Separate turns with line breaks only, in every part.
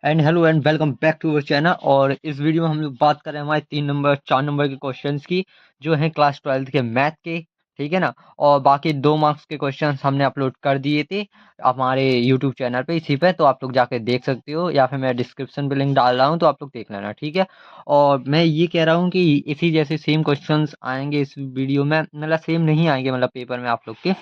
And hello and welcome back to our channel. और इस video में हम लोग बात कर रहे हैं हमारे 3 नंबर 4 नंबर के क्वेश्चंस की, जो हैं क्लास 12th के मैथ के। ठीक है ना। और बाकी 2 मार्क्स के क्वेश्चंस हमने अपलोड कर दिए थे हमारे यूट्यूब चैनल पे, इसी पे, तो आप लोग जाके देख सकते हो, या फिर मैं डिस्क्रिप्शन पे लिंक डाल रहा हूँ, तो आप लोग देख लेना। ठीक है। और मैं ये कह रहा हूँ कि इसी जैसे सेम क्वेश्चंस आएंगे इस वीडियो में, मतलब सेम नहीं आएंगे, मतलब पेपर में आप लोग के,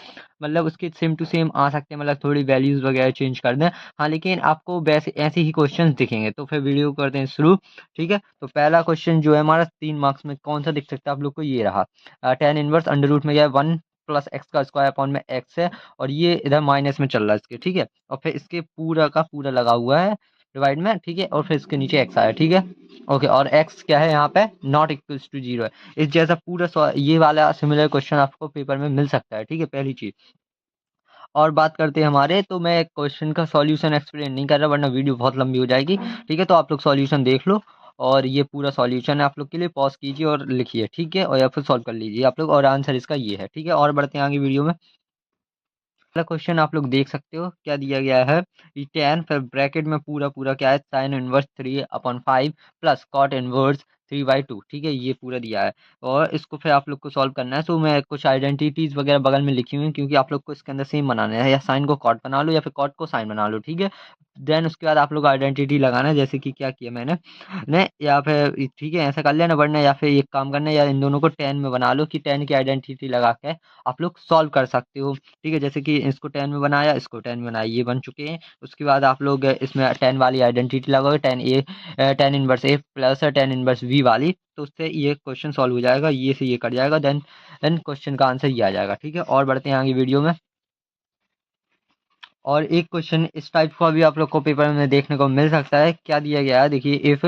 मतलब उसके सेम टू सेम आ सकते हैं, मतलब थोड़ी वैल्यूज वगैरह चेंज कर दें। हाँ, लेकिन आपको वैसे ऐसे ही क्वेश्चंस दिखेंगे। तो फिर वीडियो करते हैं शुरू। ठीक है। तो पहला क्वेश्चन जो है हमारा 3 मार्क्स में कौन सा दिख सकता है आप लोग को, ये रहा। टेन इनवर्स अंडर रूट में, यह 1 + x² अपॉन में x है, और ये इधर माइनस में चल रहा है इसके। ठीक है। और फिर इसके पूरा का पूरा लगा हुआ है डिवाइड में। ठीक है। और फिर इसके नीचे x आया। ठीक है। ओके। और x क्या है यहाँ पे, नॉट इक्वल्स टू 0 है। इस जैसा पूरा ये वाला सिमिलर क्वेश्चन आपको पेपर में मिल सकता है। ठीक है, पहली चीज। और बात करते हैं हमारे, तो मैं क्वेश्चन का सॉल्यूशन एक्सप्लेन नहीं कर रहा, वरना वीडियो बहुत लंबी हो जाएगी। ठीक है। तो आप लोग सॉल्यूशन देख लो, और ये पूरा सॉल्यूशन है आप लोग के लिए, पॉज कीजिए और लिखिए। ठीक है। और या फिर सॉल्व कर लीजिए आप लोग, और आंसर इसका ये है। ठीक है। और बढ़ते हैं आगे वीडियो में। पहला क्वेश्चन आप लोग देख सकते हो क्या दिया गया है। ये टेन, फिर ब्रैकेट में पूरा पूरा क्या है, sine inverse 3/5 plus cot inverse 3/2। ठीक है, ये पूरा दिया है। और इसको फिर आप लोग को सॉल्व करना है। तो मैं कुछ आइडेंटिटीज वगैरह बगल में लिखी हुई हैं, क्योंकि आप लोग को इसके अंदर सेम बनाना है, या साइन को कॉट बना लो या फिर कॉट को साइन बना लो। ठीक है। देन उसके बाद आप लोग आइडेंटिटी लगाना है, जैसे कि क्या किया मैंने ने, या फिर ठीक है ऐसा कर लेना, वरना या फिर एक काम करना है, या इन दोनों को 10 में बना लो, कि 10 की आइडेंटिटी लगा के आप लोग सॉल्व कर सकते हो। ठीक है। जैसे कि इसको 10 में बनाया, इसको 10 में बनाया, ये बन चुके हैं। उसके बाद आप लोग इसमें 10 वाली आइडेंटिटी लगाओगे, 10 इनवर्स ए प्लस 10 इनवर्स v वाली, तो उससे ये क्वेश्चन सॉल्व हो जाएगा, ये से ये कट जाएगा। देन क्वेश्चन का आंसर ये आ जाएगा। ठीक है। और बढ़ते हैं आगे वीडियो में। और एक क्वेश्चन इस टाइप का भी आप लोग को पेपर में देखने को मिल सकता है। क्या दिया गया है देखिए, if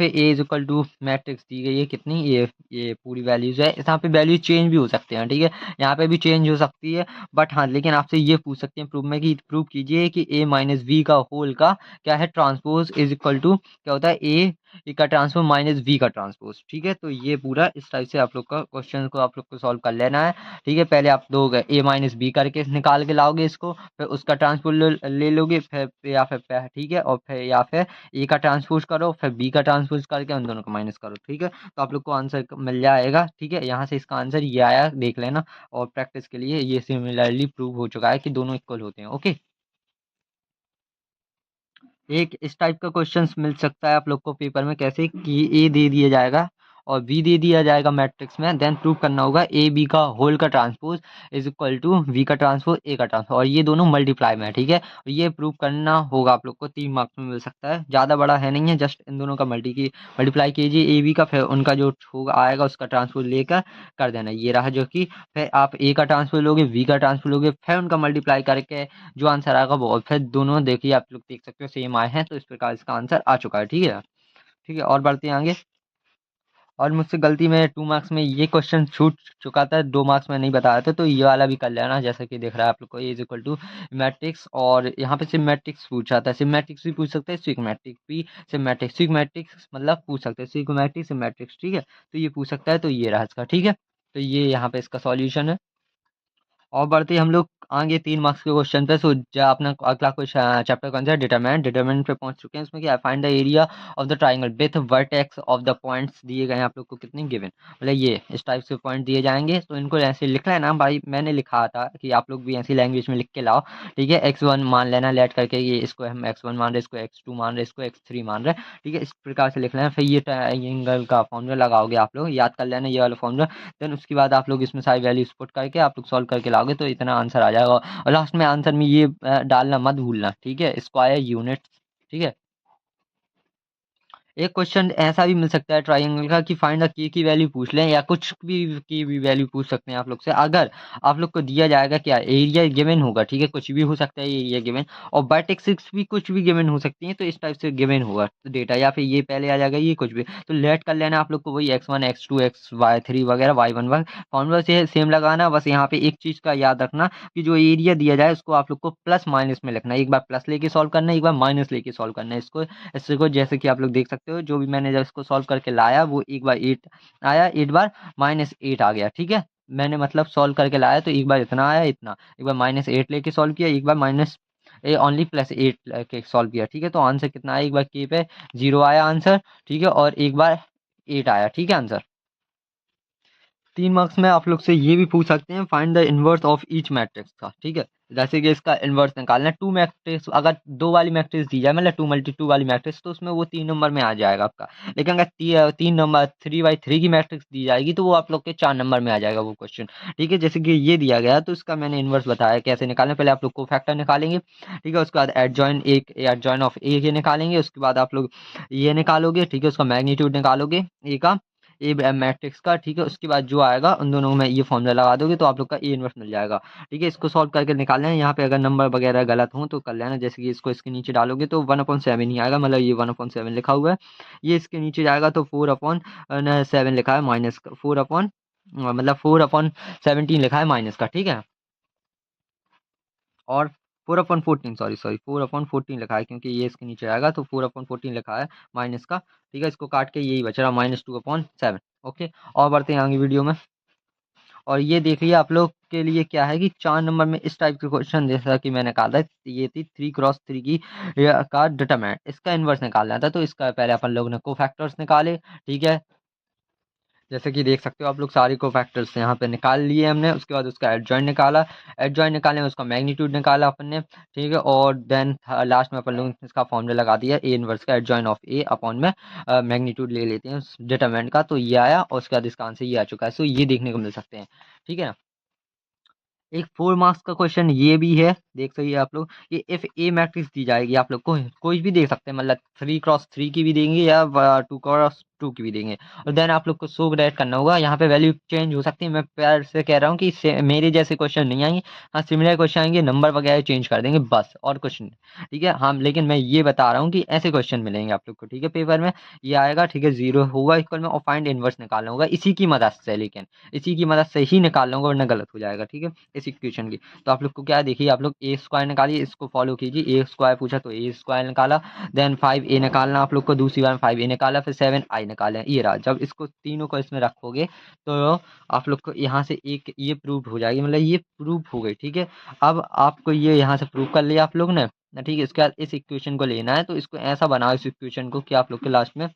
A is equal to matrix दी गई है कितनी, ये पूरी वैल्यूज है। यहाँ पे वैल्यू चेंज भी हो सकते हैं। ठीक है। यहाँ पे भी चेंज हो सकती है, बट हाँ, लेकिन आपसे ये पूछ सकते हैं प्रूफ में, कि प्रूव कीजिए कि a माइनस वी का होल का क्या है, ट्रांसपोज इज इक्वल टू क्या होता है, ए का ट्रांसपोज माइनस वी का ट्रांसपोज। ठीक है। तो ये पूरा इस टाइप से आप लोग का क्वेश्चन को आप लोग को सॉल्व कर लेना है। ठीक है। पहले आप लोग a माइनस बी करके निकाल के लाओगे इसको, फिर उसका ट्रांसपोज ले लोगे, फिर या फिर ठीक है, और फिर या फिर ए का ट्रांसपोज करो, फिर बी का ट्रांसपोज करके उन दोनों को माइनस करो। ठीक है। तो आप लोग को आंसर मिल जाएगा। ठीक है। यहाँ से इसका आंसर ये आया, देख लेना। और प्रैक्टिस के लिए ये सिमिलरली प्रूव हो चुका है कि दोनों इक्वल होते हैं। ओके। एक इस टाइप का क्वेश्चंस मिल सकता है आप लोग को पेपर में, कैसे कि ए दे दिया जाएगा और बी दे दिया जाएगा मैट्रिक्स में, देन प्रूव करना होगा ए बी का होल का transpose is equal to B का ट्रांसपोज ए का ट्रांसपोज, और ये दोनों मल्टीप्लाई में है। ठीक है। और ये प्रूव करना होगा आप लोग को, 3 मार्क्स में मिल सकता है, ज़्यादा बड़ा है नहीं है, जस्ट इन दोनों का मल्टीप्लाई कीजिए ए बी का, फिर उनका जो होगा आएगा उसका ट्रांसपोज लेकर कर देना, ये रहा। जो कि फिर आप ए का ट्रांसपोज लोगे, वी का ट्रांसपोज लोगे, फिर उनका मल्टीप्लाई करके जो आंसर आएगा वो, और फिर दोनों देखिए आप लोग देख सकते हो सेम आए हैं, तो इस प्रकार इसका आंसर आ चुका है। ठीक है। ठीक है। और बढ़ते हैं आगे। और मुझसे गलती में 2 मार्क्स में ये क्वेश्चन छूट चुका था, 2 मार्क्स में नहीं बताया था, तो ये वाला भी कर लेना। जैसा कि दिख रहा है आप लोग को, ए इज इक्वल टू मैट्रिक्स, और यहाँ पे सिमेट्रिक्स पूछा था, सिमेट्रिक्स भी पूछ सकते हैं, सिग्मेट्रिक भी, सिग्मेट्रिक्स मतलब पूछ सकते हैं, सिग्मेट्रिक सिमेट्रिक्स। ठीक है। तो ये पूछ सकता है, तो ये रहा इसका। ठीक है। तो ये यहाँ पे इसका सॉल्यूशन है। और बढ़ते हम लोग आगे 3 मार्क्स के क्वेश्चन पे। सो जो अपना अगला क्वेश्चन चैप्टर कौन सा है, डिटरमिनेंट पे पहुंच चुके हैं। इसमें क्या, find the area of the triangle with vertex of the points दिए गए हैं आप लोग को कितने गिवन, मतलब ये इस टाइप से पॉइंट दिए जाएंगे, तो इनको ऐसे लिख लेना भाई। मैंने लिखा था कि आप लोग भी ऐसी लैंग्वेज में लिख के लाओ। ठीक है। x1 मान लेना लेट करके, ये इसको हम x1 मान रहे, इसको x2 मान रहे, इसको x3 मान रहे। ठीक है। इस प्रकार से लिख लेना। फिर ये ट्राइंगल का फॉर्मूला लगाओगे, आप लोग याद कर लेना ये वाला फॉर्मूला। देन उसके बाद आप लोग इसमें सारी वैल्यूज पुट करके आप लोग सॉल्व करके लाओगे, तो इतना आंसर आ जाएगा। और लास्ट में आंसर में ये डालना मत भूलना। ठीक है, स्क्वायर यूनिट। ठीक है। एक क्वेश्चन ऐसा भी मिल सकता है ट्राइंगल का, कि फाइंड द के की वैल्यू पूछ लें, या कुछ भी की भी वैल्यू पूछ सकते हैं आप लोग से। अगर आप लोग को दिया जाएगा क्या, एरिया गिवन होगा। ठीक है, कुछ भी हो सकता है एरिया गिवन, और वर्टेक्स भी कुछ भी गिवन हो सकती है, तो इस टाइप से गिवन होगा डेटा, या फिर ये पहले आ जाएगा, ये कुछ भी। तो लेट कर लेना आप लोग को, वही x1 x2 xy3 वगैरह y1 फॉर्मूला से सेम लगाना। बस यहाँ पे एक चीज का याद रखना, कि जो एरिया दिया जाए उसको आप लोग को प्लस माइनस में लिखना है। एक बार प्लस लेके सॉल्व करना है, एक बार माइनस लेके सॉल्व करना है इसको। इससे को जैसे कि आप लोग देख सकते हो, जो भी मैंने जब इसको सॉल्व करके लाया, वो एक बार 8 आया, 8 बार -8 आ गया। ठीक है। मैंने मतलब सॉल्व करके लाया, तो एक बार इतना आया, इतना, एक बार -8 लेके सॉल्व किया, एक बार ए ओनली प्लस 8 के सॉल्व किया, ठीक है। तो आंसर कितना आया, एक बार के पे 0 आया आंसर, ठीक है, और एक बार 8 आया, ठीक है आंसर। 3 मार्क्स में आप लोग से ये भी पूछ सकते हैं, find the inverse of each matrix का, ठीक है। जैसे कि इसका इनवर्स निकालना है, 2 मैट्रिक्स अगर 2 वाली मैट्रिक्स दी जाए, मतलब 2 × 2 वाली मैट्रिक्स, तो उसमें वो 3 नंबर में आ जाएगा आपका। लेकिन अगर 3 नंबर 3 × 3 की मैट्रिक्स दी जाएगी तो वो आप लोग के 4 नंबर में आ जाएगा वो क्वेश्चन, ठीक है। जैसे कि ये दिया गया तो इसका मैंने इनवर्स बताया कैसे निकालना। पहले आप लोग को फैक्टर निकालेंगे, ठीक है, उसके बाद एडजॉइन ऑफ ए के निकालेंगे, उसके बाद आप लोग ये निकालोगे, ठीक है, उसका मैग्नीट्यूड निकालोगे ए का, ए मैट्रिक्स का, ठीक है। उसके बाद जो आएगा उन दोनों में ये फॉर्मूला लगा दोगे तो आप लोग का ए इनवर्स मिल जाएगा, ठीक है। इसको सॉल्व करके निकालना है। यहाँ पे अगर नंबर वगैरह गलत हो तो कर लेना, जैसे कि इसको इसके नीचे डालोगे तो 1/7 ही आएगा, मतलब ये 1/7 लिखा हुआ है, ये इसके नीचे जाएगा तो 4/7 लिखा है, माइनस 4 मतलब 4/17 लिखा है माइनस का, ठीक है। और 4/14, सॉरी 4/14 लिखा है, क्योंकि ये इसके नीचे आएगा तो 4/14 लिखा है माइनस का, ठीक है। इसको काट के यही बच रहा -2/7, ओके। और बढ़ते हैं आगे वीडियो में। और ये देखिए आप लोग के लिए क्या है कि 4 नंबर में इस टाइप के क्वेश्चन, जैसा कि मैंने कहा था, ये थी 3 × 3 की का डिटरमिनेंट, इसका इन्वर्स निकालना था। तो इसका पहले अपन लोग ने कोफैक्टर्स निकाले, ठीक है। जैसे कि देख सकते हो आप लोग, सारे कोफैक्टर्स यहाँ पे निकाल लिए हमने। उसके बाद उसका एडजॉइन निकाला, एडजॉइन निकालने में उसका मैग्नीट्यूड निकाला अपन ने, ठीक है। और देन लास्ट में अपन लोग इसका फॉर्मूला लगा दिया, ए इनवर्स का, एडजॉइन ऑफ ए अपॉन में मैग्नीट्यूड ले लेते हैं उस डिटरमिनेंट का, तो ये आया। और उसके बाद इसका आंसर ये आ चुका है। सो ये देखने को मिल सकते हैं, ठीक है ना। एक 4 मार्क्स का क्वेश्चन ये भी है, देख सही है आप लोग, ये इफ ए मैट्रिक्स दी जाएगी आप लोग को, कोई भी दे सकते हैं, मतलब 3 × 3 की भी देंगे या 2 × 2 की भी देंगे। और देन आप लोग को सो ग्रेड करना होगा, यहाँ पे वैल्यू चेंज हो सकती है। मैं प्यार से कह रहा हूँ कि मेरे जैसे क्वेश्चन नहीं आएंगे, हाँ सिमिलर क्वेश्चन आएंगे, नंबर वगैरह चेंज कर देंगे बस, और कुछ नहीं, ठीक है। हाँ लेकिन मैं ये बता रहा हूँ कि ऐसे क्वेश्चन मिलेंगे आप लोग को, ठीक है, पेपर में ये आएगा, ठीक है। 0 होगा इक्वल में, और फाइंड इनवर्स निकालना होगा इसी की मदद से, लेकिन इसी की मदद से ही निकालना होगा वरना गलत हो जाएगा, ठीक है, इस इक्वेशन की। तो आप लोग को क्या है, देखिए आप लोग ए स्क्वायर निकालिए, इसको फॉलो कीजिए। ए स्क्वायर पूछा तो ए स्क्वायर निकाला, देन 5a निकालना आप लोग को, दूसरी बार 5a निकाला, फिर 7i निकाले, ये रहा। जब इसको तीनों को इसमें रखोगे तो आप लोग को यहाँ से एक ये प्रूव हो जाएगी, मतलब ये प्रूव हो गई, ठीक है। अब आपको ये यहाँ से प्रूव कर लिया आप लोग ने, ठीक है। इसके बाद इस इक्वेशन को लेना है, तो इसको ऐसा बनाओ इस इक्वेशन को कि आप लोग के लास्ट में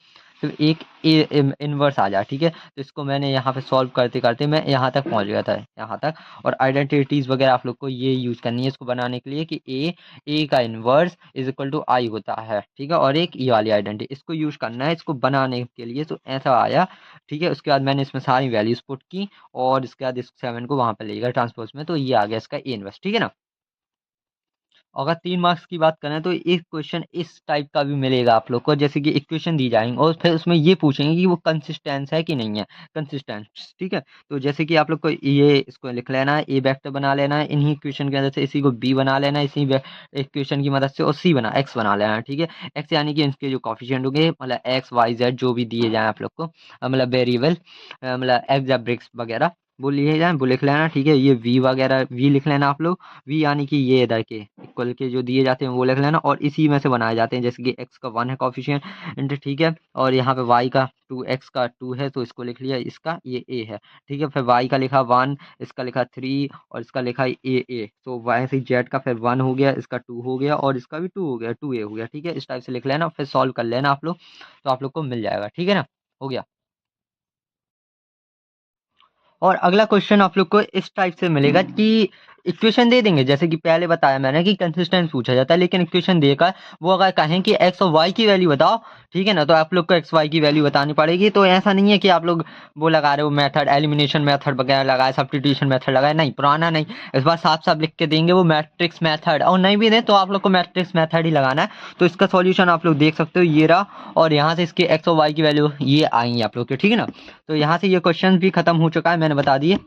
सिर्फ एक ए इनवर्स आ जाए, ठीक है। तो इसको मैंने यहाँ पे सॉल्व करते करते मैं यहाँ तक पहुँच गया था, यहाँ तक। और आइडेंटिटीज वगैरह आप लोग को ये यूज करनी है इसको बनाने के लिए कि ए का इनवर्स इज इक्वल टू आई होता है, ठीक है। और एक ये वाली आइडेंटिटी इसको यूज करना है इसको बनाने के लिए, तो ऐसा आया, ठीक है। उसके बाद मैंने इसमें सारी वैल्यूज पुट की, और इसके बाद इस 7 को वहां पे ले गया ट्रांसपोज में, तो ये आ गया इसका ए इनवर्स, ठीक है ना। अगर 3 मार्क्स की बात करें तो एक क्वेश्चन इस टाइप का भी मिलेगा आप लोग को, जैसे कि इक्वेशन दी जाएंगे और फिर उसमें ये पूछेंगे कि वो कंसिस्टेंस है कि नहीं है, कंसिस्टेंस, ठीक है। तो जैसे कि आप लोग को ये इसको लिख लेना है, ए वेक्टर बना लेना है इन्हीं इक्वेशन की मदद से, इसी को बी बना लेना है इसी इक्वेशन की मदद से, और सी बना एक्स बना लेना है, ठीक है। एक्स यानी कि इनके जो कॉफिशिएंट होंगे, मतलब एक्स वाई जेड जो भी दिए जाए आप लोग को, मतलब वेरिएबल, मतलब एग्जाब्रिक्स वगैरह वो लिए जाए, वो लिख लेना, ठीक है। ये वी वगैरह वी लिख लेना आप लोग, वी यानी कि ये इधर के इक्वल के जो दिए जाते हैं वो लिख लेना, और इसी में से बनाए जाते हैं, जैसे कि एक्स का 1 है कॉफिशिएंट, ठीक है। और यहाँ पे वाई का 2, एक्स का 2 है तो इसको लिख लिया, इसका ये ए है, ठीक है। फिर वाई का लिखा 1, इसका लिखा 3, और इसका लिखा ए, तो वाई से जेड का फिर 1 हो गया, इसका 2 हो गया, और इसका भी 2 हो गया, 2a हो गया, ठीक है। इस टाइप से लिख लेना, फिर सॉल्व कर लेना आप लोग, तो आप लोग को मिल जाएगा, ठीक है ना, हो गया। और अगला क्वेश्चन आप लोग को इस टाइप से मिलेगा कि इक्वेशन दे देंगे, जैसे कि पहले बताया मैंने कि कंसिस्टेंट पूछा जाता है, लेकिन इक्वेशन देकर वो अगर कहें कि एक्स और वाई की वैल्यू बताओ, ठीक है ना, तो आप लोग को एक्स वाई की वैल्यू बतानी पड़ेगी। तो ऐसा नहीं है कि आप लोग वो लगा रहे हो मेथड, एलिमिनेशन मेथड वगैरह लगाए, सब्स्टिट्यूशन मेथड लगाए, नहीं, पुराना नहीं। इस बार साफ साफ लिख के देंगे वो मैट्रिक्स मेथड, और नहीं भी दें तो आप लोग को मैट्रिक्स मेथड ही लगाना है। तो इसका सॉल्यूशन आप लोग देख सकते हो, ये रहा, और यहाँ से इसके एक्स और वाई की वैल्यू ये आएंगी आप लोग के, ठीक है ना। तो यहाँ से ये क्वेश्चन भी खत्म हो चुका है, मैंने बता दिए।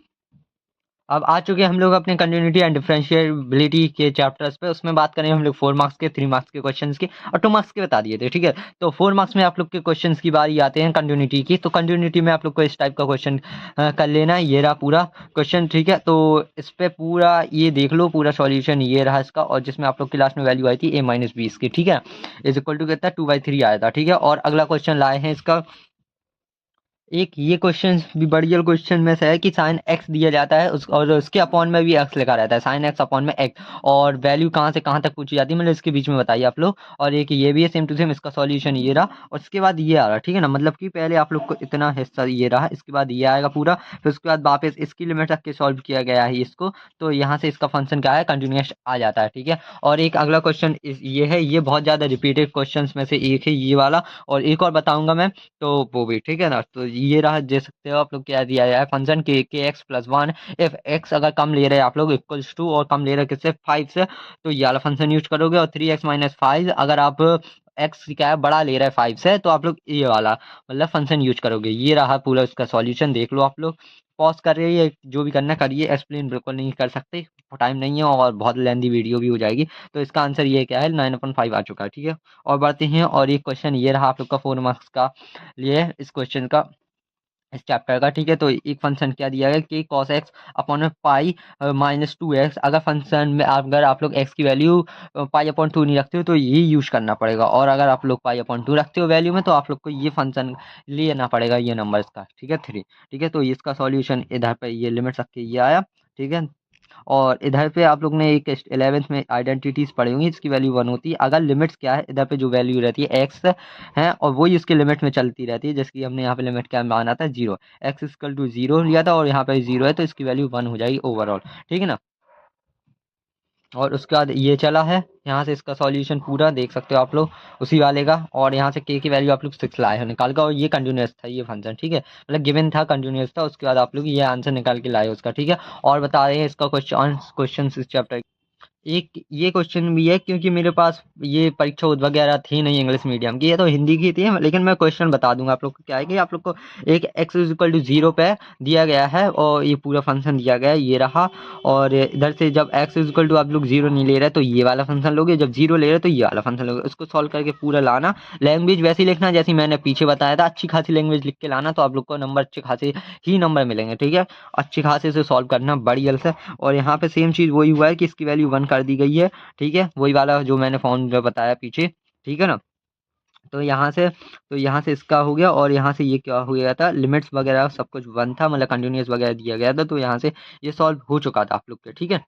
अब आ चुके हैं हम लोग अपने कंटिन्यूटी एंड डिफरेंशिएबिलिटी के चैप्टर्स पे, उसमें बात करेंगे हम लोग 4 मार्क्स के, 3 मार्क्स के क्वेश्चंस की, और 2 मार्क्स के बता दिए थे, ठीक है। तो 4 मार्क्स में आप लोग के क्वेश्चंस की बारी आते हैं कंटिन्यूटी की। तो कंटिन्यूटी में आप लोग को इस टाइप का क्वेश्चन कर लेना है, ये रहा पूरा क्वेश्चन, ठीक है। तो इस पे पूरा ये देख लो, पूरा सॉल्यूशन ये रहा इसका, और जिसमें आप लोग की लास्ट में वैल्यू आई थी a-20 की, ठीक है, इज इक्वल टू कितना 2/3 आया था, ठीक है। और अगला क्वेश्चन लाए हैं इसका एक ये क्वेश्चन भी बढ़िया क्वेश्चन में से है कि साइन एक्स दिया जाता है और उसके अपॉन में भी एक्स लिखा रहता है, साइन एक्स अपॉन में एक्स, और वैल्यू कहाँ से कहाँ तक पूछी जाती है, मतलब इसके बीच में बताइए आप लोग। और एक ये भी है सेम टू सेम, इसका सॉल्यूशन ये रहा और इसके बाद ये आ रहा, ठीक है ना। मतलब कि पहले आप लोग को इतना हिस्सा ये रहा, इसके बाद ये आएगा पूरा, फिर उसके बाद वापस इसकी लिमिट रख के सॉल्व किया गया है इसको, तो यहाँ से इसका फंक्शन क्या है, कंटिन्यूस आ जाता है, ठीक है। और एक अगला क्वेश्चन ये है, ये बहुत ज़्यादा रिपीटेड क्वेश्चन में से एक है ये वाला, और एक और बताऊंगा मैं, तो वो भी ठीक है ना। तो ये रहा, दे सकते हो आप लोग, क्या दिया है फंक्शन के x plus one, if x अगर कम ले रहे हैं आप लोग इक्वल्स टू, और कम ले रहे हैं किससे, 5 से, तो ये वाला फंक्शन यूज करोगे। और 3x माइनस 5 अगर आप एक्स क्या है बड़ा ले रहा है 5 से, तो आप लोग ये वाला मतलब फंक्शन यूज करोगे। ये रहा पूरा इसका सॉल्यूशन, देख लो आप लोग। पॉज कर रही है, जो भी करना करिए, एक्सप्लेन बिल्कुल नहीं कर सकते, टाइम नहीं है और बहुत लेंदी वीडियो भी हो जाएगी। तो इसका आंसर ये क्या है, 9/5 आ चुका है, ठीक है। और बढ़ते हैं, और एक क्वेश्चन ये रहा आप लोग का 4 मार्क्स का लिए इस क्वेश्चन का, इस चैप्टर का, ठीक है। तो एक फंक्शन क्या दिया गया कि cos x अपॉन में पाई माइनस 2x, अगर फंक्शन में अगर आप लोग x की वैल्यू पाई अपॉन 2 नहीं रखते हो तो ये यूज करना पड़ेगा, और अगर आप लोग पाई अपॉन 2 रखते हो वैल्यू में, तो आप लोग को ये फंक्शन लेना पड़ेगा, ये नंबर इसका, ठीक है 3, ठीक है। तो इसका सॉल्यूशन इधर पे ये लिमिट रख के ये आया, ठीक है। और इधर पे आप लोग ने एक 11th में आइडेंटिटीज पढ़ी होंगी, इसकी वैल्यू 1 होती है, अगर लिमिट्स क्या है, इधर पे जो वैल्यू रहती है एक्स है, और वही इसके लिमिट में चलती रहती है, जैसे कि हमने यहाँ पे लिमिट क्या माना था, 0, एक्स इक्वल टू 0 लिया था, और यहाँ पे 0 है, तो इसकी वैल्यू 1 हो जाएगी ओवरऑल, ठीक है ना। और उसके बाद ये चला है, यहाँ से इसका सॉल्यूशन पूरा देख सकते हो आप लोग उसी वाले का, और यहाँ से के की वैल्यू आप लोग 6 लाए हो निकाल कर, और ये कंटिन्यूस था ये फंक्शन, ठीक है, मतलब गिवन था, कंटिन्यूस था, उसके बाद आप लोग ये आंसर निकाल के लाए हो उसका, ठीक है। और बता रहे हैं इसका क्वेश्चन इस चैप्टर, एक ये क्वेश्चन भी है, क्योंकि मेरे पास ये परीक्षा वगैरह थी नहीं इंग्लिश मीडियम की, ये तो हिंदी की थी, लेकिन मैं क्वेश्चन बता दूंगा आप लोग को। क्या है कि आप लोग को एक x इक्वल टू 0 पे दिया गया है, और ये पूरा फंक्शन दिया गया है, ये रहा। और इधर से जब x इक्वल टू आप लोग 0 नहीं ले रहे तो ये वाला फंक्शन लोगे, जब 0 ले रहे तो ये वाला फंक्शन लोगे, उसको सॉल्व करके पूरा लाना। लैंग्वेज वैसे ही लिखना जैसी मैंने पीछे बताया था, अच्छी खासी लैंग्वेज लिख के लाना, तो आप लोग को नंबर अच्छे खासे ही नंबर मिलेंगे, ठीक है। अच्छे खासे से सॉल्व करना बड़ी जल्द से। और यहाँ पे सेम चीज़ वही हुआ है कि इसकी वैल्यू 1 कर दी गई है, ठीक है, वही वाला जो मैंने फॉर्मूला बताया पीछे, ठीक है ना। तो यहाँ से इसका हो गया, और यहाँ से ये क्या हो गया था, लिमिट्स वगैरह सब कुछ 1 था, मतलब कंटिन्यूस वगैरह दिया गया था, तो यहाँ से ये सॉल्व हो चुका था आप लोग के, ठीक है।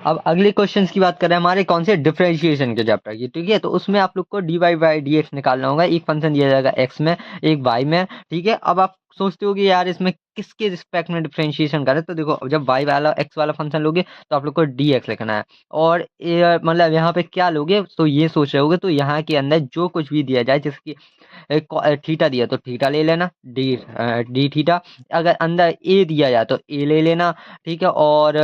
अब अगले क्वेश्चंस की बात करें हमारे कौन से, डिफरेंशिएशन के चैप्टर की, ठीक है। तो उसमें आप लोग को D Y by D X निकालना होगा, एक फंक्शन दिया जाएगा एक्स में, एक वाई में, ठीक है। अब आप सोचते हो कि यार इसमें किसके रिस्पेक्ट में डिफरेंशिएशन करें, तो देखो जब वाई वाला एक्स वाला फंक्शन लोगे तो आप लोग को डी एक्स लिखना है, और मतलब यहाँ पे क्या लोगे, तो ये सोच रहे होगे, तो यहाँ के अंदर जो कुछ भी दिया जाए, जिसकी थीटा दिया तो थीटा ले लेना, डी थीटा, अगर अंदर ए दिया जाए तो ए ले लेना, ठीक है। और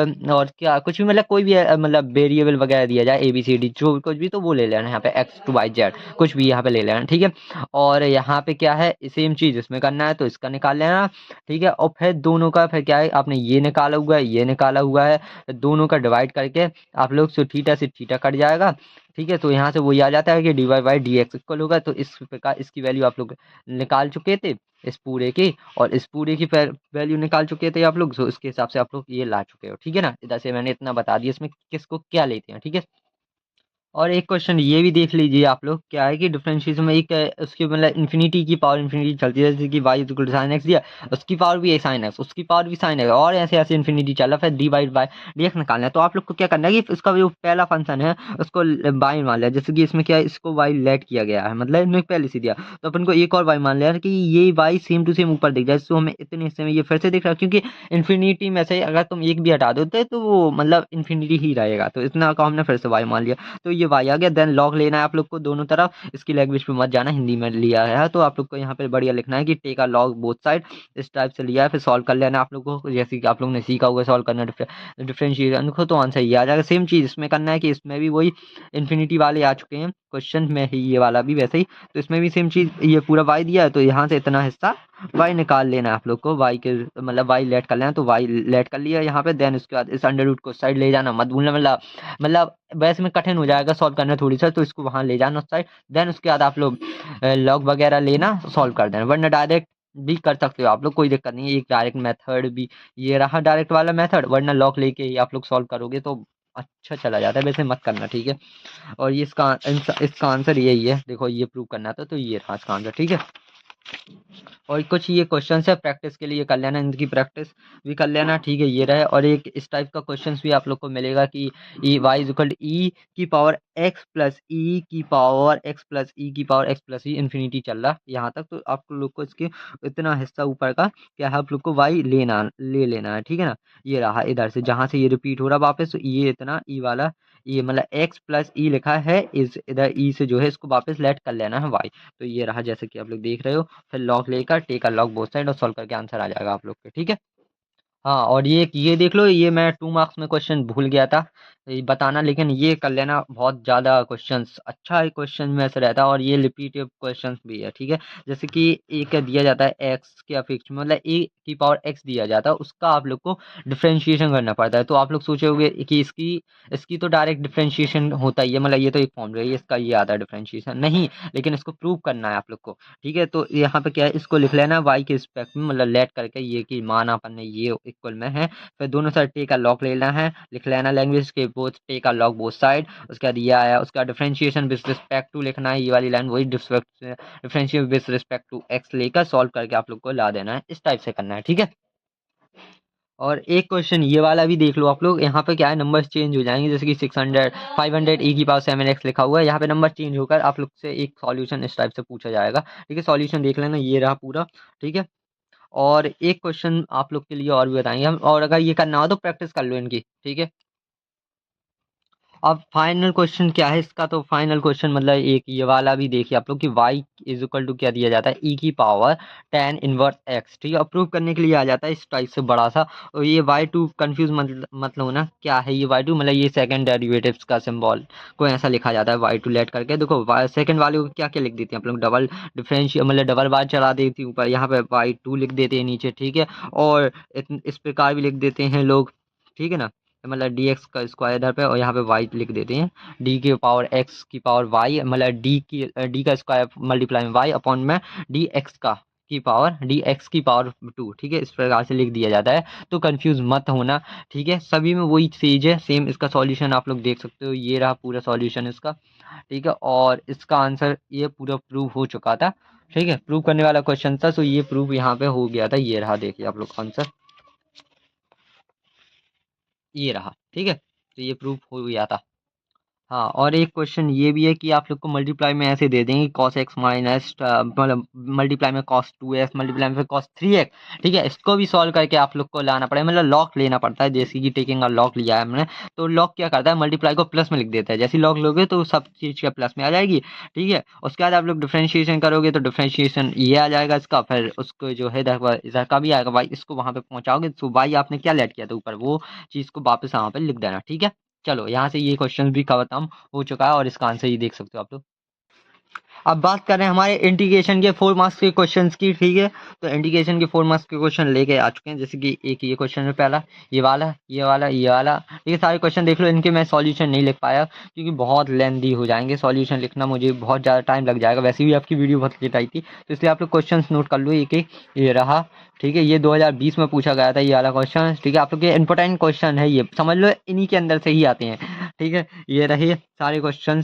क्या कुछ भी मतलब कोई भी मतलब वेरिएबल वगैरह दिया जाए, ए बी सी डी जो कुछ भी, तो वो ले लेना, यहाँ पे एक्स टू वाई जेड कुछ भी यहाँ पे ले लेना, ठीक है। और यहाँ पे क्या है, सेम चीज इसमें करना है, तो इसका निकाल लेना, ठीक है। और फिर दोनों का फिर क्या है, आपने ये निकाला हुआ है, ये निकाला हुआ है, दोनों का डिवाइड करके आप लोग से थीटा कट जाएगा, ठीक है। तो यहाँ से वही आ जाता है कि D Y by D X equal होगा, तो इस प्रकार इसकी वैल्यू आप लोग निकाल चुके थे इस पूरे की, और इस पूरे की वैल्यू निकाल चुके थे आप लोग, तो इसके हिसाब से आप लोग ये ला चुके हो, ठीक है ना। इधर से मैंने इतना बता दिया इसमें किसको क्या लेते हैं, ठीक है। और एक क्वेश्चन ये भी देख लीजिए आप लोग, क्या है कि डिफरेंशिएशन में एक उसकी मतलब इन्फिनिटी की पावर इन्फिनिटी चलती है, जैसे कि y equal to sine X दिया, उसकी पावर भी है साइन एक्स, उसकी पावर भी साइन एक्स, और ऐसे ऐसे इन्फिनिटी चला, फिर D by by D X निकालना है। तो आप लोग को क्या करना है कि इसका जो पहला फंक्शन है उसको बाई मान लिया, जैसे कि इसमें क्या है, इसको वाई लेट किया गया है, मतलब इसमें पहले से दिया, तो अपन को एक और वाई मान लिया कि ये वाई सेम टू सेम ऊपर दिख जाए, तो हमें इतने हिस्से में ये फिर से दिख रहा है, क्योंकि इन्फिनिटी में से अगर तुम एक भी हटा दोगे तो वो मतलब इन्फिनिटी ही रहेगा, तो इतना का हमने फिर से वाई मान लिया, तो ये वाई आ गया। देन लॉग लेना है आप लोग को दोनों तरफ, इसकी लैंग्वेज पे मत जाना, हिंदी में लिया है, तो आप लोग को यहाँ पे बढ़िया लिखना है कि take a log both side, इस टाइप से लिया है, फिर सॉल्व कर लेना आप लोग को, जैसे कि आप लोग ने सीखा हुआ सॉल्व करना डिफरेंशिएशन को, तो आंसर ये आ जाएगा। सेम चीज इसमें करना है कि इसमें भी वही इन्फिनिटी वाले आ चुके हैं क्वेश्चन में ही, ये वाला भी वैसे ही, तो इसमें भी सेम चीज, ये पूरा वाई दिया है, तो यहाँ से इतना हिस्सा वाई निकाल लेना है आप लोग को, वाई के मतलब वाई लेट कर लेना, तो वाई लेट कर लिया यहाँ पे। देन उसके बाद इस अंडर रूट को साइड ले जाना, मत भूलना, मतलब वैसे में कठिन हो जाएगा सॉल्व करना थोड़ी सा, तो इसको वहां ले जाना उस साइड। देन उसके बाद आप लोग लॉग वगैरह लेना, सॉल्व कर देना, वरना डायरेक्ट भी कर सकते हो आप लोग, कोई दिक्कत नहीं है, एक डायरेक्ट मेथड भी ये रहा, डायरेक्ट वाला मेथड, वरना लॉग लेके ही आप लोग सॉल्व करोगे तो अच्छा चला जाता है, वैसे मत करना, ठीक है। और ये इसका आंसर यही है, देखो ये प्रूव करना था, तो ये रहा इसका आंसर, ठीक है। और कुछ ये क्वेश्चन है प्रैक्टिस के लिए कर लेना, इनकी प्रैक्टिस भी कर लेना, ठीक है। ये रहे, और एक इस टाइप का क्वेश्चन भी आप लोग को मिलेगा कि E Y is equal to E की पावर एक्स प्लस ई की पावर एक्स प्लस ई की पावर एक्स प्लस ई इन्फिनिटी चल रहा यहाँ तक। तो आप लोग को इसके इतना हिस्सा ऊपर का क्या है, आप लोग को वाई ले लेना है, ठीक है ना। ये रहा इधर से जहाँ से ये रिपीट हो रहा वापस, तो ये इतना ई वाला, ये मतलब एक्स प्लस ई लिखा है, इस इधर ई से जो है इसको वापस लेट कर लेना है वाई। तो ये रहा जैसे कि आप लोग देख रहे हो। फिर लॉग लेकर take a log both side और सॉल्व करके आंसर आ जाएगा आप लोग के, ठीक है। हाँ, और ये देख लो, ये मैं 2 मार्क्स में क्वेश्चन भूल गया था ये बताना, लेकिन ये कर लेना। बहुत ज़्यादा क्वेश्चंस अच्छा है, क्वेश्चन में से रहता है, और ये रिपीटेड क्वेश्चंस भी है, ठीक है। जैसे कि ए का दिया जाता है एक्स के अपेक्ष में, मतलब ए की पावर एक्स दिया जाता है, उसका आप लोग को डिफरेंशिएशन करना पड़ता है। तो आप लोग सोचोगे कि इसकी इसकी तो डायरेक्ट डिफरेंशिएशन होता ही है, मतलब ये तो एक फॉर्मूला है, इसका ये आता है डिफरेंशिएशन नहीं, लेकिन इसको प्रूव करना है आप लोग को, ठीक है। तो यहाँ पे क्या है, इसको लिख लेना वाई के रिस्पेक्ट में, मतलब लेट करके ये कि मान अपन ने ये इक्वल में है। फिर दोनों साइड टेक का लॉग लेना है, लिख लेना लैंग्वेज के बोथ टेक का लॉग बोथ साइड। उसके बाद ये आया, उसका डिफरेंशिएशन विद रिस्पेक्ट टू लिखना है, ये वाली लाइन वही differentiation with respect to X लेकर सॉल्व करके आप लोग को ला देना है, इस टाइप से करना है, ठीक है। और एक क्वेश्चन ये वाला भी देख लो आप लोग, यहाँ पे क्या है नंबर्स चेंज हो जाएंगे, जैसे कि 600 500 e की पावर 7x लिखा हुआ है, यहाँ पे नंबर चेंज होकर आप लोग से एक सॉल्यूशन इस टाइप से पूछा जाएगा, ठीक है। सॉल्यूशन देख लेना, ये रहा पूरा, ठीक है। और एक क्वेश्चन आप लोग के लिए और भी बताएंगे हम, और अगर ये करना हो तो प्रैक्टिस कर लो इनकी, ठीक है। अब फाइनल क्वेश्चन क्या है इसका, तो फाइनल क्वेश्चन मतलब एक ये वाला भी देखिए आप लोग कि y इज इक्वल टू क्या दिया जाता है, e की पावर tan इनवर्स x, ठीक है। प्रूव करने के लिए आ जाता है इस टाइप से बड़ा सा। और ये y2 कंफ्यूज मतलब होना क्या है, ये y2 मतलब ये सेकंड डेरिवेटिव्स का सिंबल को ऐसा लिखा जाता है y2 लेट करके। देखो सेकंड वाले को क्या क्या लिख देते हैं आप लोग, डबल डिफरेंशियल मतलब डबल बार चला देती है ऊपर, यहाँ पे y2 लिख देते हैं नीचे, ठीक है। और इस प्रकार भी लिख देते हैं लोग, ठीक है ना, मतलब डी एक्स का स्क्वायर इधर पे, और यहाँ पे वाई लिख देते हैं, डी की पावर एक्स की पावर वाई, मतलब डी का स्क्वायर मल्टीप्लाई में वाई अपॉन में डी एक्स का की पावर डी एक्स की पावर 2, ठीक है। इस प्रकार से लिख दिया जाता है, तो कंफ्यूज मत होना, ठीक है। सभी में वही चीज है सेम। इसका सॉल्यूशन आप लोग देख सकते हो, ये रहा पूरा सॉल्यूशन इसका, ठीक है। और इसका आंसर ये पूरा प्रूव हो चुका था, ठीक है। प्रूव करने वाला क्वेश्चन था, तो ये प्रूव यहाँ पे हो गया था, ये रहा देखिए आप लोग आंसर, ये रहा, ठीक है। तो ये प्रूफ हो गया था। हाँ, और एक क्वेश्चन ये भी है कि आप लोग को मल्टीप्लाई में ऐसे दे देंगे cos x माइनस मतलब मल्टीप्लाई में cos 2x मल्टीप्लाई में cos 3x, ठीक है। इसको भी सॉल्व करके आप लोग को लाना पड़ेगा, मतलब लॉग लेना पड़ता है, जैसे कि टेकिंग का लॉग लिया है हमने। तो लॉग क्या करता है, मल्टीप्लाई को प्लस में लिख देता है, जैसे लॉग लोगे तो सब चीज़ का प्लस में आ जाएगी, ठीक है। उसके बाद आप लोग डिफ्रेंशिएशन करोगे तो डिफ्रेंशिएशन ये आ जाएगा इसका, फिर उसको जो है इधर का भी आएगा भाई, इसको वहाँ पे पहुँचाओगे तो भाई आपने क्या लेट किया था ऊपर, वो चीज़ को वापस वहाँ पे लिख देना, ठीक है। चलो यहाँ से ये क्वेश्चन भी खत्म हो चुका है, और इसका आंसर ये देख सकते हो आप लोग। अब बात कर रहे हैं हमारे इंटीग्रेशन के 4 मार्क्स के क्वेश्चंस की, ठीक है। तो इंटीग्रेशन के 4 मार्क्स के क्वेश्चन लेके आ चुके हैं, जैसे कि एक ये क्वेश्चन है पहला, ये वाला, ये वाला, ये वाला, ठीक है। सारे क्वेश्चन देख लो, इनके मैं सॉल्यूशन नहीं लिख पाया क्योंकि बहुत लेंदी हो जाएंगे, सॉल्यूशन लिखना मुझे बहुत ज़्यादा टाइम लग जाएगा, वैसे भी आपकी वीडियो बहुत लेट आई थी, तो इसलिए आप लोग क्वेश्चन नोट कर लो एक एक। ये रहा, ठीक है। ये 2020 में पूछा गया था ये वाला क्वेश्चन, ठीक है। आप लोग के इंपॉर्टेंट क्वेश्चन है, ये समझ लो इन्हीं के अंदर से ही आते हैं, ठीक है। ये रहे सारे क्वेश्चन।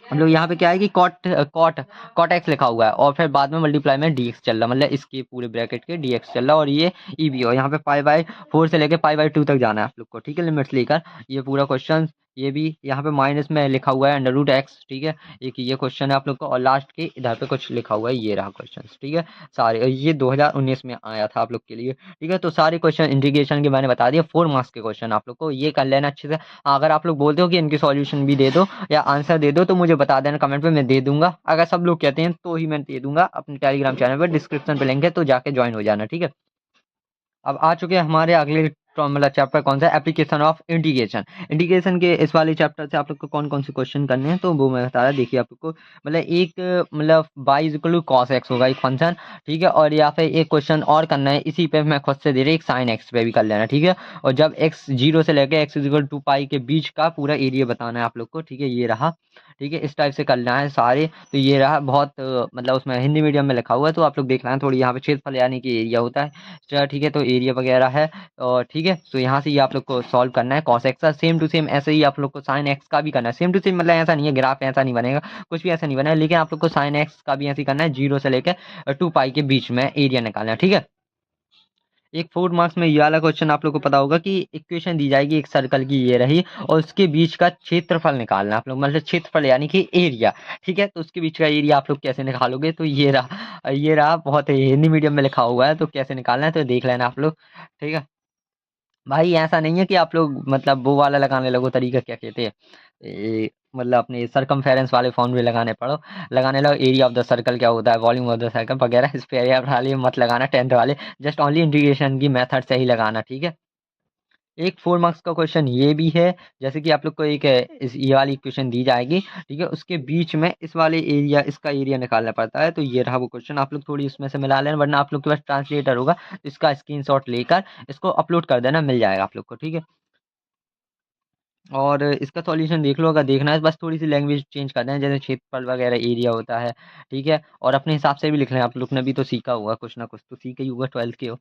हम लोग यहाँ पे क्या है कि कॉट एक्स लिखा हुआ है, और फिर बाद में मल्टीप्लाई में डी एक्स चल रहा है, मतलब इसके पूरे ब्रैकेट के डी एक्स चल रहा है, और ये ई भी हो, यहाँ पे पाई बाई 4 से लेके पाई बाई 2 तक जाना है आप लोग को, ठीक है, लिमिट्स लेकर। ये पूरा क्वेश्चन, ये भी यहाँ पे माइनस में लिखा हुआ है √x, ठीक है। एक ये क्वेश्चन है आप लोग को, और लास्ट के इधर पे कुछ लिखा हुआ है, ये रहा क्वेश्चन, ठीक है। सारे, और ये 2019 में आया था आप लोग के लिए, ठीक है। तो सारे क्वेश्चन इंटीग्रेशन के मैंने बता दिया, 4 मार्क्स के क्वेश्चन आप लोग को ये कर लेना अच्छे से। अगर आप लोग बोलते हो कि इनके सॉल्यूशन भी दे दो या आंसर दे दो, तो मुझे बता देना कमेंट पे, मैं दे दूंगा। अगर सब लोग कहते हैं तो ही मैं दे दूंगा। अपने टेलीग्राम चैनल पर डिस्क्रिप्शन पे लिंक है, तो जाके ज्वाइन हो जाना, ठीक है। अब आ चुके हैं हमारे अगले मतलब चैप्टर, कौन सा, एप्लीकेशन ऑफ इंटीग्रेशन। इंटीग्रेशन के इस वाले चैप्टर से आप लोग को कौन कौन से क्वेश्चन करने हैं, तो वो मैं बता रहा, देखिए आप लोग को, मतलब एक मतलब by is equal to cos X होगा एक फंक्शन, ठीक है। और या फिर एक क्वेश्चन और करना है, इसी पे मैं खुद से दे रही, एक साइन एक्स पे भी कर लेना, ठीक है। और जब एक्स 0 से लेकर एक्स इज इक्वल टू पाई के बीच का पूरा एरिया बताना है आप लोग को, ठीक है। ये रहा, ठीक है, इस टाइप से करना है सारे। तो ये रहा, बहुत मतलब उसमें हिंदी मीडियम में लिखा हुआ है, तो आप लोग देख लेना थोड़ी, यहाँ पे क्षेत्रफल यानी कि एरिया होता है, ठीक है। तो एरिया वगैरह है, और ठीक है। ठीक है। तो यहाँ से ये आप लोग को सॉल्व करना है cos x का, सेम टू सेम ऐसे ही आप लोग को sin x का भी करना है। सेम टू सेम मतलब ऐसा नहीं है, ग्राफ ऐसा नहीं बनेगा, कुछ भी ऐसा नहीं बना है, लेकिन आप लोग को sin x का भी ऐसे ही करना है, 0 से लेकर 2 पाई के बीच में एरिया निकालना है, ठीक है। एक 4 मार्क्स में ये वाला क्वेश्चन आप लोग को पता होगा कि इक्वेशन दी जाएगी एक सर्कल की ये रही, और उसके बीच का क्षेत्रफल निकालना आप लोग, मतलब क्षेत्रफल यानी कि एरिया, ठीक है। तो उसके बीच का एरिया आप लोग कैसे निकालोगे, तो ये रहा बहुत हिंदी मीडियम में लिखा हुआ है, तो कैसे निकालना है तो देख लेना आप लोग, ठीक है। भाई ऐसा नहीं है कि आप लोग मतलब वो वाला लगाने लगो, तरीका क्या कहते हैं, मतलब अपने सरकमफेरेंस वाले फॉर्मूले लगाने लगो, एरिया ऑफ द सर्कल क्या होता है, वॉल्यूम ऑफ द सर्कल वगैरह, इस पे एरिया वाले मत लगाना 10th वाले, जस्ट ओनली इंटीग्रेशन की मेथड से ही लगाना, ठीक है। एक 4 मार्क्स का क्वेश्चन ये भी है, जैसे कि आप लोग को एक इस ये वाली इक्वेशन दी जाएगी, ठीक है, उसके बीच में इस वाले एरिया, इसका एरिया निकालना पड़ता है, तो ये रहा वो क्वेश्चन, आप लोग थोड़ी उसमें से मिला लेना, वरना आप लोग के पास ट्रांसलेटर होगा तो इसका स्क्रीनशॉट लेकर इसको अपलोड कर देना, मिल जाएगा आप लोग को, ठीक है। और इसका सॉल्यूशन देख लो, अगर देखना है बस थोड़ी सी लैंग्वेज चेंज कर दें, जैसे क्षेत्रफल वगैरह एरिया होता है, ठीक है, और अपने हिसाब से भी लिख लें, आप लोग ने भी तो सीखा होगा, कुछ ना कुछ तो सीखा ही होगा 12th के हो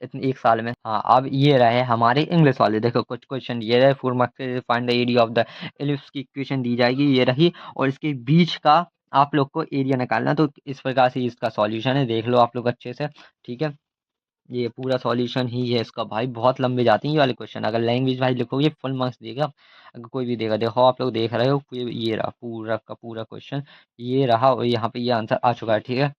इतने एक साल में। हाँ, अब ये रहे हमारे इंग्लिश वाले, देखो कुछ क्वेश्चन ये रहे, 4 मार्क्स से find the area of the ellipse की इक्वेशन दी जाएगी, ये रही, और इसके बीच का आप लोग को एरिया निकालना, तो इस प्रकार से इसका सॉल्यूशन है, देख लो आप लोग अच्छे से, ठीक है। ये पूरा सॉल्यूशन ही है इसका, भाई बहुत लंबे जाते हैं ये वाले क्वेश्चन, अगर लैंग्वेज भाई लिखोगे फुल मार्क्स देगा, अगर कोई भी देगा, देखो आप लोग देख रहे हो, ये रहा पूरा का पूरा क्वेश्चन, ये रहा, और यहाँ पे ये आंसर आ चुका है, ठीक है।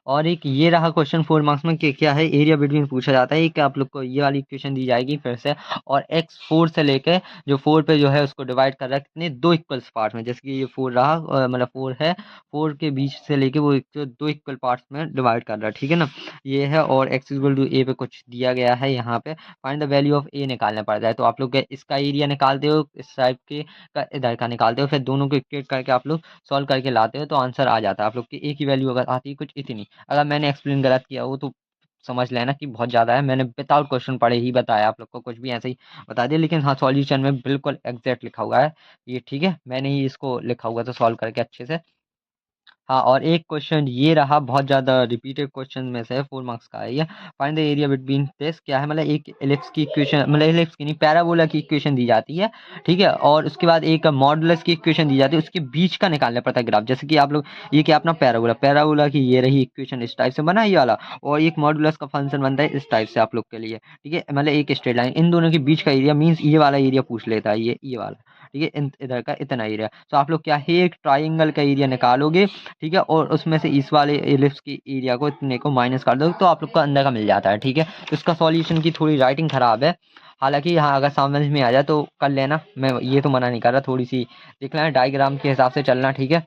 और एक ये रहा क्वेश्चन 4 मार्क्स में कि क्या है, एरिया बिटवीन पूछा जाता है, कि आप लोग को ये वाली इक्वेशन दी जाएगी फिर से, और x 4 से लेके जो 4 पे जो है उसको डिवाइड कर रहा है कितने, दो इक्वल्स पार्ट में, जैसे कि ये 4 रहा, मतलब 4 है, 4 के बीच से लेके वो दो इक्वल पार्ट्स में डिवाइड कर रहा है, ठीक है ना, ये है, और x इक्वल टू ए पे कुछ दिया गया है यहाँ पे, फाइंड द वैल्यू ऑफ ए निकालना पड़ता है, तो आप लोग इसका एरिया निकालते हो, इस टाइप के का इधर का निकालते हो, फिर दोनों को इक्वेट करके आप लोग सॉल्व करके लाते हो, तो आंसर आ जाता है आप लोग की, एक ही वैल्यू अगर आती है कुछ इतनी, अगर मैंने एक्सप्लेन गलत किया हो तो समझ लेना कि बहुत ज़्यादा है, मैंने विदाउट क्वेश्चन पढ़े ही बताया आप लोग को, कुछ भी ऐसे ही बता दिया, लेकिन हाँ सॉल्यूशन में बिल्कुल एग्जैक्ट लिखा हुआ है ये, ठीक है, मैंने ही इसको लिखा हुआ था सॉल्व करके अच्छे से। हाँ, और एक क्वेश्चन ये रहा, बहुत ज़्यादा रिपीटेड क्वेश्चन में से 4 मार्क्स का है ये, find the area between this, क्या है, मतलब एक एलिप्स की इक्वेशन, मतलब एलिप्स की नहीं, पैराबोला की इक्वेशन दी जाती है, ठीक है, और उसके बाद एक मॉडुलस की इक्वेशन दी जाती है, उसके बीच का निकालना पड़ता है ग्राफ, जैसे कि आप लोग ये क्या अपना पैराबोला की ये रही इक्वेशन, इस टाइप से बना ये वाला, और एक मॉडुलस का फंक्शन बनता है इस टाइप से आप लोग के लिए, ठीक है, मतलब एक स्ट्रेट लाइन, इन दोनों के बीच का एरिया मीन्स ये वाला एरिया पूछ लेता है, ये वाला, ठीक है, इधर का इतना एरिया, तो आप लोग क्या है, एक ट्राइंगल का एरिया निकालोगे, ठीक है, और उसमें से इस वाले एलिप्स की एरिया को इतने को माइनस कर दो, तो आप लोग का अंदर का मिल जाता है, ठीक है। तो इसका सॉल्यूशन की थोड़ी राइटिंग खराब है, हालांकि यहाँ अगर समझ में आ जाए तो कर लेना, मैं ये तो मना नहीं कर रहा, थोड़ी सी देख लेना, डायग्राम के हिसाब से चलना, ठीक है।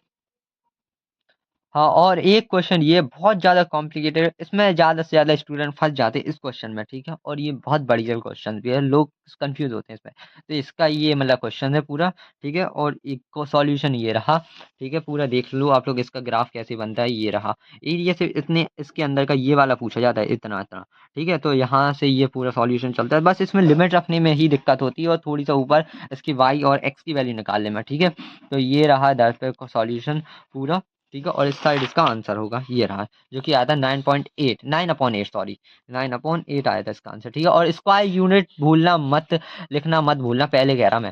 हाँ, और एक क्वेश्चन ये बहुत ज़्यादा कॉम्प्लिकेटेड है, इसमें ज़्यादा से ज़्यादा स्टूडेंट फंस जाते हैं इस क्वेश्चन में, ठीक है, और ये बहुत बड़ी क्वेश्चन भी है, लोग कंफ्यूज होते हैं इसमें, तो इसका ये मतलब क्वेश्चन है पूरा, ठीक है, और एक को सॉल्यूशन ये रहा, ठीक है, पूरा देख लो आप लोग, इसका ग्राफ कैसे बनता है, ये रहा, एरिया से इतने इसके अंदर का ये वाला पूछा जाता है, इतना इतना, ठीक है, तो यहाँ से ये पूरा सॉल्यूशन चलता है, बस इसमें लिमिट रखने में ही दिक्कत होती है, और थोड़ी सा ऊपर इसकी वाई और एक्स की वैल्यू निकालने में, ठीक है। तो ये रहा दैट का सॉल्यूशन पूरा, ठीक है, और इस साइड इसका आंसर होगा, ये रहा, जो कि आया था 9.8, 9/8 सॉरी, 9/8 आया था इसका आंसर, ठीक है, और स्क्वायर यूनिट भूलना मत, लिखना मत भूलना, पहले कह रहा मैं।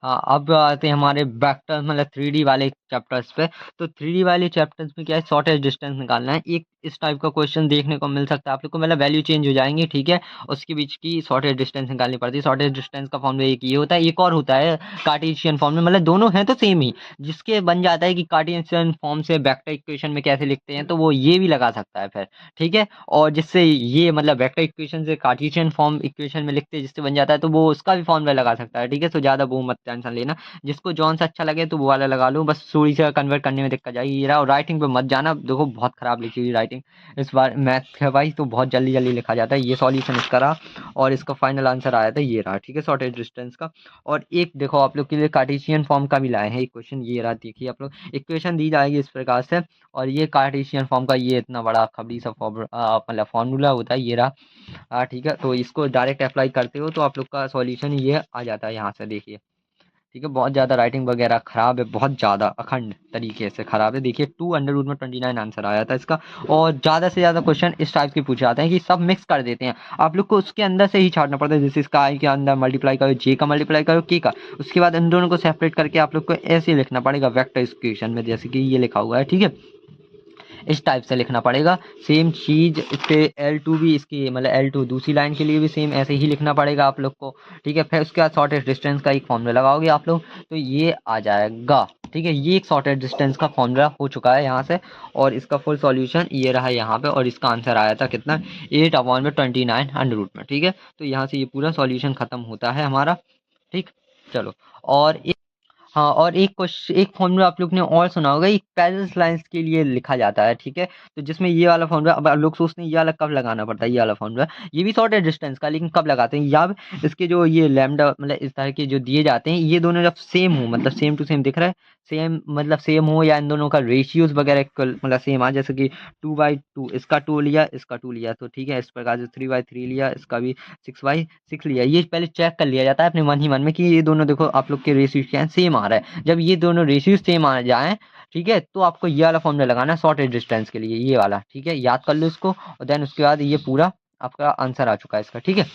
हाँ, अब आते हैं हमारे वेक्टर मतलब 3D वाले चैप्टर्स पे, तो 3D वाले चैप्टर्स में क्या है, शॉर्टेज डिस्टेंस निकालना है, एक इस टाइप का क्वेश्चन देखने को मिल सकता है आप लोग को, मतलब वैल्यू चेंज हो जाएंगी, ठीक है, उसके बीच की शॉर्टेज डिस्टेंस निकालनी पड़ती है, शॉर्टेज डिस्टेंस का फॉर्मूला एक ये होता है, एक और होता है कार्टेशियन फॉर्म में, मतलब दोनों हैं तो सेम ही, जिसके बन जाता है कि कार्टेशियन फॉर्म से वेक्टर इक्वेशन में कैसे लिखते हैं, तो वो ये भी लगा सकता है फिर, ठीक है, और जिससे ये मतलब वेक्टर इक्वेशन से कार्टेशियन फॉर्म इक्वेशन में लिखते हैं जिससे बन जाता है, तो वो उसका भी फॉर्मूला लगा सकता है, ठीक है, तो ज़्यादा वो मत टेंशन लेना, जिसको जौन सा अच्छा लगे तो वो वाला लगा लो, बस थोड़ी सा कन्वर्ट करने में दिक्कत जाएगी, ये रहा, और राइटिंग पे मत जाना, देखो बहुत खराब लिखी हुई राइटिंग इस बार, मैथ है भाई तो बहुत जल्दी जल्दी लिखा जाता है, ये सॉल्यूशन इसका रहा, और इसका फाइनल आंसर आया था ये रहा, ठीक है, शॉर्टेज डिस्टेंस का। और एक देखो आप लोग के लिए कार्टेशियन फॉर्म का भी लाए हैं इक्वेशन, ये रहा, देखिए आप लोग, इक्वेशन दी जाएगी इस प्रकार से, और ये कार्टेशियन फॉर्म का ये इतना बड़ा खबड़ी सा मतलब फॉर्मूला होता है, ये रहा, ठीक है, तो इसको डायरेक्ट अप्लाई करते हो तो आप लोग का सॉल्यूशन ये आ जाता है यहाँ से, देखिए, ठीक है, बहुत ज़्यादा राइटिंग वगैरह खराब है, बहुत ज़्यादा अखंड तरीके से खराब है। देखिए 2 अंडर रूट में 29 आंसर आया था इसका, और ज़्यादा से ज़्यादा क्वेश्चन इस टाइप के पूछे जाते हैं कि सब मिक्स कर देते हैं, आप लोग को उसके अंदर से ही छांटना पड़ता है। जैसे इसका आई के अंदर मल्टीप्लाई करो, जे का मल्टीप्लाई करो के का, उसके बाद इन दोनों को सेपरेट करके आप लोग को ऐसे लिखना पड़ेगा वेक्टर इक्वेशन में, जैसे कि ये लिखा हुआ है। ठीक है, इस टाइप से लिखना पड़ेगा। सेम चीज़ इस पे L2 भी, इसकी मतलब L2 दूसरी लाइन के लिए भी सेम ऐसे ही लिखना पड़ेगा आप लोग को। ठीक है, फिर उसके बाद शॉर्टेस्ट डिस्टेंस का एक फॉर्मूला लगाओगे आप लोग, तो ये आ जाएगा। ठीक है, ये एक शॉर्टेस्ट डिस्टेंस का फॉर्मूला हो चुका है यहाँ से, और इसका फुल सॉल्यूशन ये रहा यहाँ पे, और इसका आंसर आया था कितना, 8/29 अंडर रूट में। ठीक है, तो यहाँ से ये पूरा सॉल्यूशन खत्म होता है हमारा। ठीक, चलो, और हाँ, और एक फॉर्मूला आप लोग ने और सुना होगा, एक पैरेलल लाइंस के लिए लिखा जाता है। ठीक है, तो जिसमें ये वाला फॉर्मूला, अब लोग सोचते हैं ये वाला कब लगाना पड़ता है, ये वाला फॉर्मूला, ये भी शॉर्टेस्ट डिस्टेंस का, लेकिन कब लगाते हैं, या इसके जो ये लैम्डा मतलब इस तरह के जो दिए जाते हैं, ये दोनों जब सेम हो, मतलब सेम टू सेम दिख रहा है, सेम मतलब सेम हो, या इन दोनों का रेशियोज वगैरह मतलब सेम आ, जैसे कि 2/2, इसका 2 लिया, इसका 2 लिया, तो ठीक है, इस प्रकार से 3/3 लिया, इसका भी 6/6 लिया। ये पहले चेक कर लिया जाता है अपने मन ही मन में कि ये दोनों देखो आप लोग के रेशियो क्या है, सेम आ रहा है। जब ये दोनों रेशियो सेम आ जाए, ठीक है, तो आपको ये वाला फॉर्मूला लगाना है शॉर्टेज डिस्टेंस के लिए, ये वाला। ठीक है, याद कर लो इसको, और देन उसके बाद ये पूरा आपका आंसर आ चुका है इसका। ठीक है,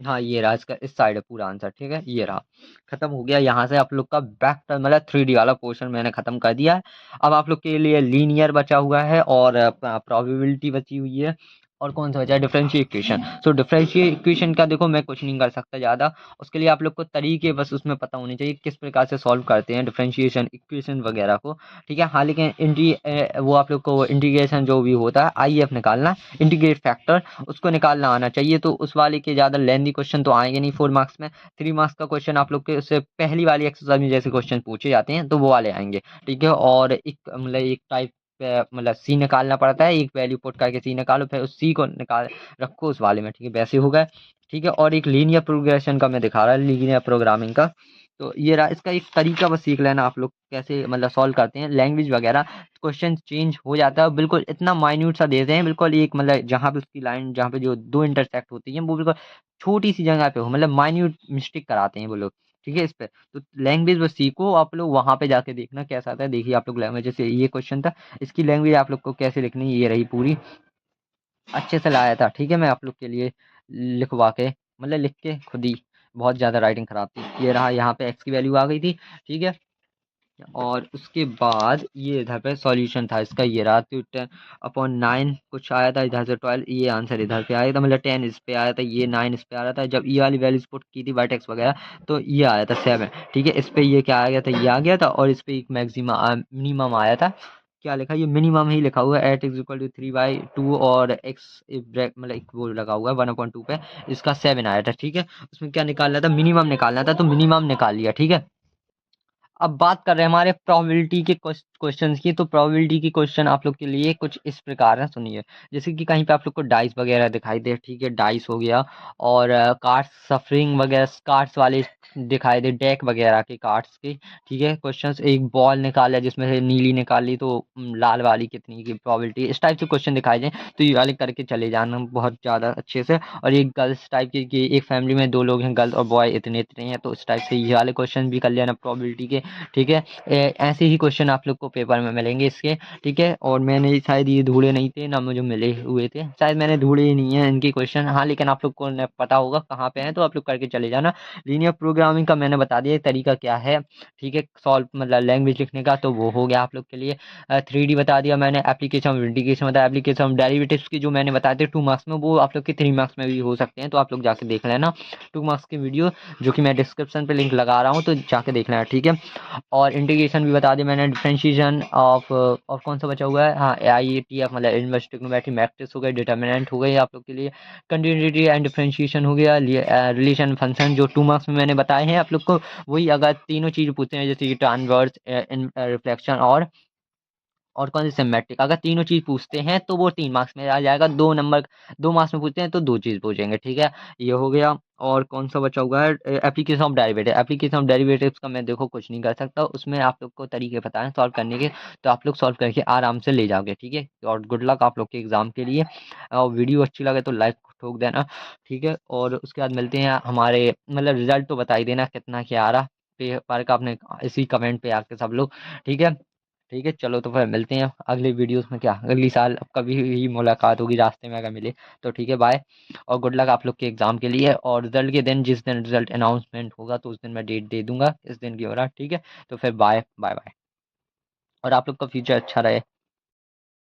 हाँ, ये रहा इसका, इस साइड है पूरा आंसर। ठीक है, ये रहा, खत्म हो गया। यहाँ से आप लोग का बैक मतलब 3D वाला पोर्शन मैंने खत्म कर दिया है। अब आप लोग के लिए लीनियर बचा हुआ है, और प्रोबेबिलिटी बची हुई है, और कौन सा बचा है, डिफरेंशियल इक्वेशन। सो डिफरेंशियल इक्वेशन का देखो मैं कुछ नहीं कर सकता ज़्यादा, उसके लिए आप लोग को तरीके बस उसमें पता होने चाहिए किस प्रकार से सॉल्व करते हैं डिफरेंशिएशन इक्वेशन वगैरह को। ठीक है, हाँ, लेकिन वो आप लोग को इंटीग्रेशन जो भी होता है, IF निकालना, इंटीग्रेट फैक्टर, उसको निकालना आना चाहिए। तो उस वाले के ज़्यादा लेंदी क्वेश्चन तो आएंगे नहीं 4 मार्क्स में। 3 मार्क्स का क्वेश्चन आप लोग के उससे पहली वाली एक्सरसाइज में जैसे क्वेश्चन पूछे जाते हैं, तो वो वाले आएंगे। ठीक है, और एक मतलब एक टाइप मतलब सी निकालना पड़ता है, एक वैल्यू पुट करके सी निकालो, फिर उस सी को निकाल रखो उस वाले में। ठीक है, वैसे हो गए। ठीक है, और एक लीनियर प्रोग्रेशन का मैं दिखा रहा, लीनियर प्रोग्रामिंग का, तो ये रहा इसका एक तरीका, बस सीख लेना आप लोग कैसे मतलब सॉल्व करते हैं। लैंग्वेज वगैरह क्वेश्चन चेंज हो जाता है, बिल्कुल इतना माइन्यूट सा देते हैं, बिल्कुल एक मतलब जहाँ पे उसकी लाइन, जहाँ पे जो दो इंटरसेक्ट होती हैं, वो बिल्कुल छोटी सी जगह पे हो, मतलब माइन्यूट मिस्टेक कराते हैं वो लोग। ठीक है, इस पे तो लैंग्वेज बस सीखो आप लोग, वहां पे जाके देखना कैसा आता है। देखिए आप लोग लैंग्वेज, जैसे ये क्वेश्चन था, इसकी लैंग्वेज आप लोग को कैसे लिखनी है, ये रही पूरी, अच्छे से लाया था। ठीक है, मैं आप लोग के लिए लिखवा के मतलब लिख के खुद ही, बहुत ज़्यादा राइटिंग खराब थी। ये रहा, यहाँ पे एक्स की वैल्यू आ गई थी। ठीक है, और उसके बाद ये इधर पे सॉल्यूशन था इसका, ये रहा, तो 10/9 कुछ आया था, इधर से 12, ये आंसर इधर पे आया था, मतलब 10 इस पे आया था, ये 9 इस पे आ रहा था। जब ये वाली वैल्यूज पुट की थी वर्टेक्स वगैरह, तो ये आया था 7। ठीक है, इस पे ये क्या आ गया था, ये आ गया था, और इस पे एक मैक्सिमम मिनिमम आया था। क्या लिखा, ये मिनिमम ही लिखा हुआ है, एट इज इक्वल टू 3/2, और एक्स मतलब एक वो लगा हुआ है 1/2 पे, इसका 7 आया था। ठीक है, उसमें क्या निकालना था, मिनिमम निकालना था, तो मिनिमम निकाल लिया। ठीक है, अब बात कर रहे हैं हमारे प्रोबेबिलिटी के क्वेश्चंस की। तो प्रोबेबिलिटी की क्वेश्चन आप लोग के लिए कुछ इस प्रकार है, सुनिए। जैसे कि कहीं पे आप लोग को डाइस वगैरह दिखाई दे, ठीक है, डाइस हो गया, और कार्ड्स सफरिंग वगैरह, कार्ड्स वाले दिखाई दे, डेक वगैरह के कार्ड्स के। ठीक है, क्वेश्चंस, एक बॉल निकाला जिसमें से नीली निकाली, तो लाल वाली कितनी की प्रोबेबिलिटी, इस टाइप से क्वेश्चन दिखाई दे, तो ये वाले करके चले जाना बहुत ज़्यादा अच्छे से। और एक गर्ल्स टाइप की कि एक फैमिली में 2 लोग हैं, गर्ल और बॉय इतने इतने हैं, तो इस टाइप से ये वाले क्वेश्चन भी कर लेना प्रोबेबिलिटी के। ठीक है, ऐसे ही क्वेश्चन आप लोग को पेपर में मिलेंगे इसके। ठीक है, और मैंने शायद ये ढूंढे नहीं थे ना, मुझे मिले हुए थे, शायद मैंने ढूंढे ही नहीं है इनके क्वेश्चन। हाँ, लेकिन आप लोग को पता होगा कहाँ पे हैं, तो आप लोग करके चले जाना। लीनियर प्रोग्रामिंग का मैंने बता दिया तरीका क्या है। ठीक है, सॉल्व मतलब लैंग्वेज लिखने का, तो वो हो गया आप लोग के लिए। 3D बता दिया मैंने, एप्लीकेशन इंटीग्रेशन बताया, एप्लीकेशन डेरिवेटिव्स की जो मैंने बताए थे 2 मार्क्स में, वो आप लोग के 3 मार्क्स में भी हो सकते हैं, तो आप लोग जाके देख लेना 2 मार्क्स की वीडियो, जो कि मैं डिस्क्रिप्शन पे लिंक लगा रहा हूँ, तो जाके देख लेना। ठीक है, और इंटीग्रेशन भी बता दिया मैंने, डिफरेंशिएशन ऑफ, और कौन सा बचा हुआ है, हाँ, IETF मतलब इनवर्स ट्रिग्नोमेट्री मैट्रिक्स हो गई, डिटर्मिनेंट हो गई आप लोग के लिए, कंटिन्यूटी एंड डिफरेंशिएशन हो गया, रिलेशन फंक्शन जो 2 मार्क्स में मैंने बताए हैं आप लोग को। वही अगर तीनों चीज़ पूछते हैं, जैसे कि ट्रांसवर्स, रिफ्लेक्शन और और कौन सी सिमेट्रिक। अगर तीनों चीज पूछते हैं तो वो 3 मार्क्स में आ जाएगा, 2 नंबर 2 मार्क्स में पूछते हैं तो 2 चीज पूछेंगे, ठीक है। ये हो गया। और कौन सा बचा हुआ है, application of derivative. Application of derivatives का मैं देखो कुछ नहीं कर सकता, उसमें आप लोग को तरीके पता है सॉल्व करने के, तो आप लोग सॉल्व करके आराम से ले जाओगे, ठीक है। और गुड लक आप लोग के एग्जाम के लिए। और वीडियो अच्छी लगे तो लाइक ठोक देना, ठीक है। और उसके बाद मिलते हैं हमारे, मतलब रिजल्ट तो बता ही देना कितना क्या आ रहा पेपर का अपने इसी कमेंट पे आके सब लोग, ठीक है। ठीक है, चलो तो फिर मिलते हैं अगले वीडियोस में, क्या अगली साल अब कभी भी मुलाकात होगी रास्ते में अगर मिले तो, ठीक है। बाय। और गुड लक आप लोग के एग्जाम के लिए। और रिजल्ट के दिन, जिस दिन रिजल्ट अनाउंसमेंट होगा तो उस दिन मैं डेट दे दूंगा, इस दिन की हो रहा, ठीक है। तो फिर बाय बाय बाय। और आप लोग का फ्यूचर अच्छा रहे।